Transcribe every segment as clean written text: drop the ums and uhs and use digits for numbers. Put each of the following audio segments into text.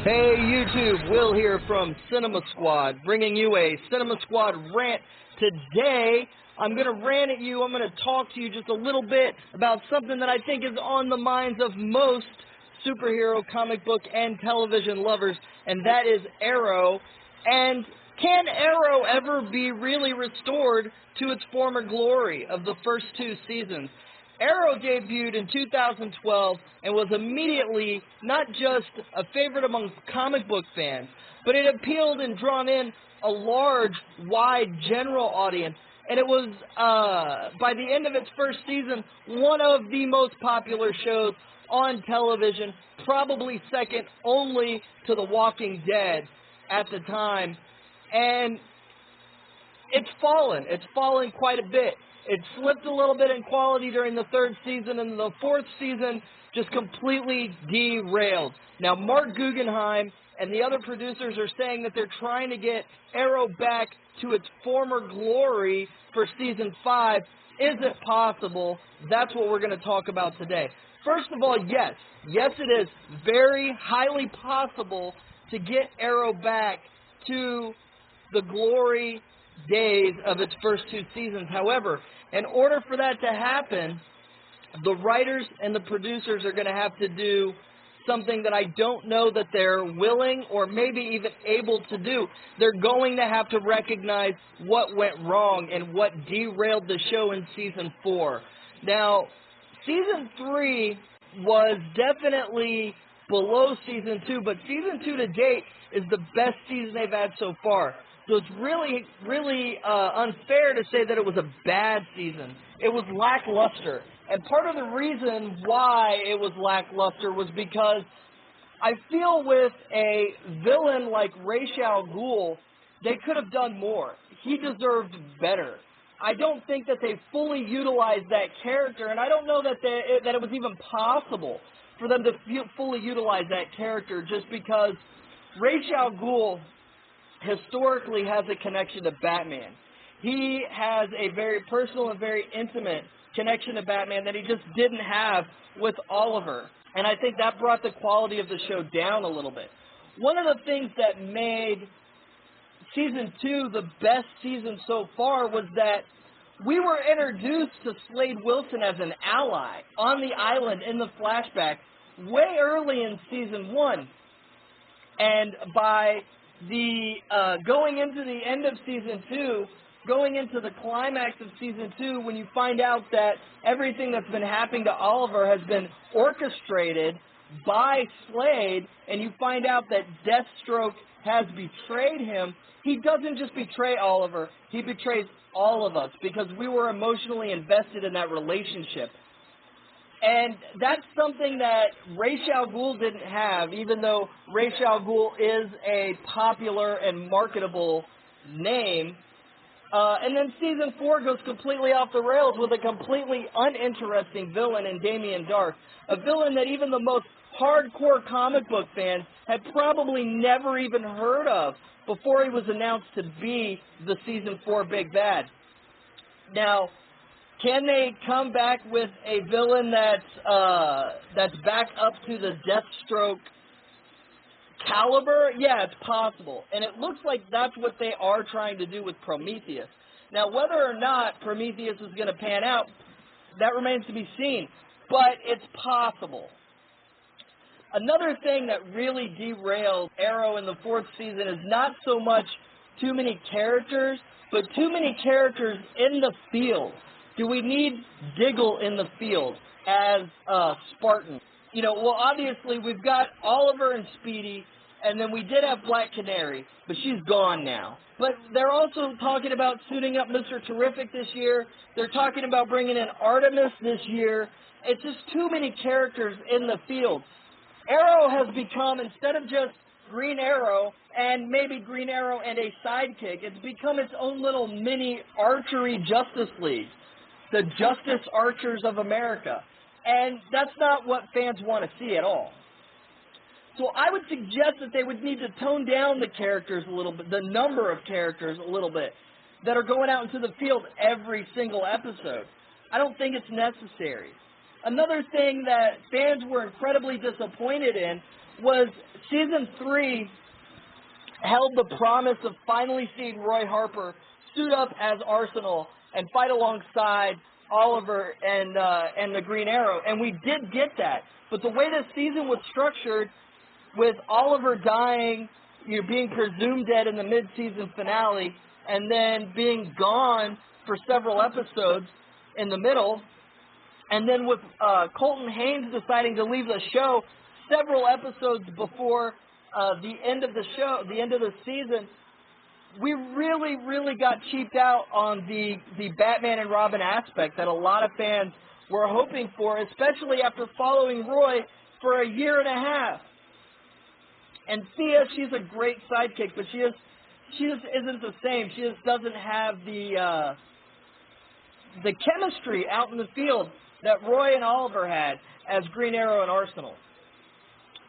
Hey YouTube, Will here from Cinema Squad, bringing you a Cinema Squad rant. Today, I'm going to rant at you, I'm going to talk to you just a little bit about something that I think is on the minds of most superhero, comic book, and television lovers, and that is Arrow. And can Arrow ever be really restored to its former glory of the first two seasons? Arrow debuted in 2012 and was immediately not just a favorite among comic book fans, but it appealed and drawn in a large, wide, general audience. And it was, by the end of its first season, one of the most popular shows on television, probably second only to The Walking Dead at the time. And it's fallen. It's fallen quite a bit. It slipped a little bit in quality during the third season, and the fourth season just completely derailed. Now, Mark Guggenheim and the other producers are saying that they're trying to get Arrow back to its former glory for Season 5. Is it possible? That's what we're going to talk about today. First of all, yes. Yes, it is very highly possible to get Arrow back to the glory days of its first two seasons. However, in order for that to happen, the writers and the producers are going to have to do something that I don't know that they're willing or maybe even able to do. They're going to have to recognize what went wrong and what derailed the show in Season 4. Now, Season 3 was definitely below Season 2, but Season 2 to date is the best season they've had so far. So it's really unfair to say that it was a bad season. It was lackluster. And part of the reason why it was lackluster was because I feel with a villain like Reishi Al Ghul, they could have done more. He deserved better. I don't think that they fully utilized that character, and I don't know that that it was even possible for them to fully utilize that character just because Reishi Al Ghul historically has a connection to Batman. He has a very personal and very intimate connection to Batman that he just didn't have with Oliver. And I think that brought the quality of the show down a little bit. One of the things that made Season 2 the best season so far was that we were introduced to Slade Wilson as an ally on the island in the flashback way early in Season 1. And by going into the end of Season 2, going into the climax of Season 2, when you find out that everything that's been happening to Oliver has been orchestrated by Slade, and you find out that Deathstroke has betrayed him, he doesn't just betray Oliver, he betrays all of us, because we were emotionally invested in that relationship. And that's something that Reishi Al Ghul didn't have, even though Reishi Al Ghul is a popular and marketable name. And then Season 4 goes completely off the rails with a completely uninteresting villain in Damien Darhk, a villain that even the most hardcore comic book fans had probably never even heard of before he was announced to be the Season 4 big bad. Now, can they come back with a villain that's back up to the Deathstroke caliber? Yeah, it's possible. And it looks like that's what they are trying to do with Prometheus. Now, whether or not Prometheus is going to pan out, that remains to be seen. But it's possible. Another thing that really derailed Arrow in the fourth season is not so much too many characters, but too many characters in the field. Do we need Diggle in the field as Spartan? You know, well, obviously, we've got Oliver and Speedy, and then we did have Black Canary, but she's gone now. But they're also talking about suiting up Mr. Terrific this year. They're talking about bringing in Artemis this year. It's just too many characters in the field. Arrow has become, instead of just Green Arrow and maybe Green Arrow and a sidekick, it's become its own little mini archery Justice League. The Justice Archers of America. And that's not what fans want to see at all. So I would suggest that they would need to tone down the characters a little bit, the number of characters a little bit, that are going out into the field every single episode. I don't think it's necessary. Another thing that fans were incredibly disappointed in was Season 3 held the promise of finally seeing Roy Harper suit up as Arsenal and fight alongside Oliver and the Green Arrow, and we did get that. But the way this season was structured, with Oliver dying, being presumed dead in the mid-season finale, and then being gone for several episodes in the middle, and then with Colton Haynes deciding to leave the show several episodes before the end of the show, the end of the season, we really got cheaped out on the Batman and Robin aspect that a lot of fans were hoping for, especially after following Roy for a year and a half. And Thea, she's a great sidekick, but she just isn't the same. She just doesn't have the chemistry out in the field that Roy and Oliver had as Green Arrow and Arsenal.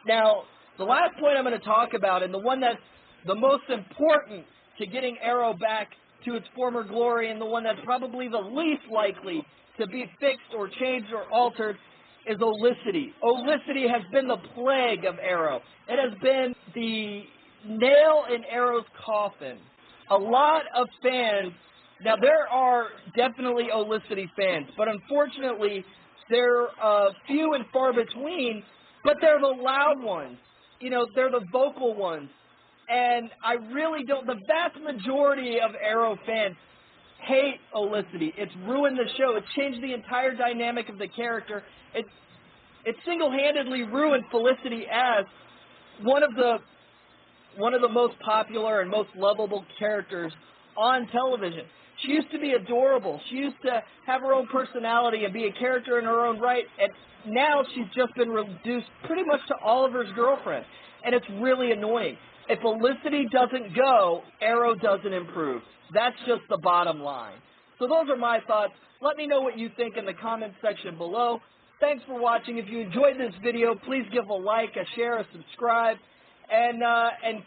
Now, the last point I'm going to talk about, and the one that's the most important to getting Arrow back to its former glory, and the one that's probably the least likely to be fixed or changed or altered, is Olicity. Olicity has been the plague of Arrow. It has been the nail in Arrow's coffin. A lot of fans, now there are definitely Olicity fans, but unfortunately they're few and far between, but they're the loud ones. They're the vocal ones. And I really don't, the vast majority of Arrow fans hate Olicity. It's ruined the show. It's changed the entire dynamic of the character. It single-handedly ruined Felicity as one of the most popular and most lovable characters on television. She used to be adorable. She used to have her own personality and be a character in her own right. And now she's just been reduced pretty much to Oliver's girlfriend. And it's really annoying. If Felicity doesn't go, Arrow doesn't improve. That's just the bottom line. So those are my thoughts. Let me know what you think in the comment section below. Thanks for watching. If you enjoyed this video, please give a like, a share, a subscribe, and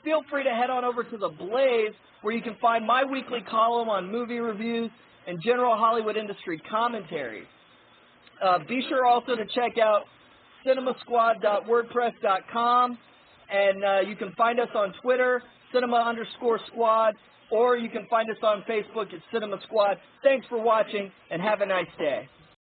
feel free to head on over to The Blaze, where you can find my weekly column on movie reviews and general Hollywood industry commentary. Be sure also to check out cinemasquad.wordpress.com, and you can find us on Twitter, cinema_squad, or you can find us on Facebook at Cinema Squad. Thanks for watching, and have a nice day.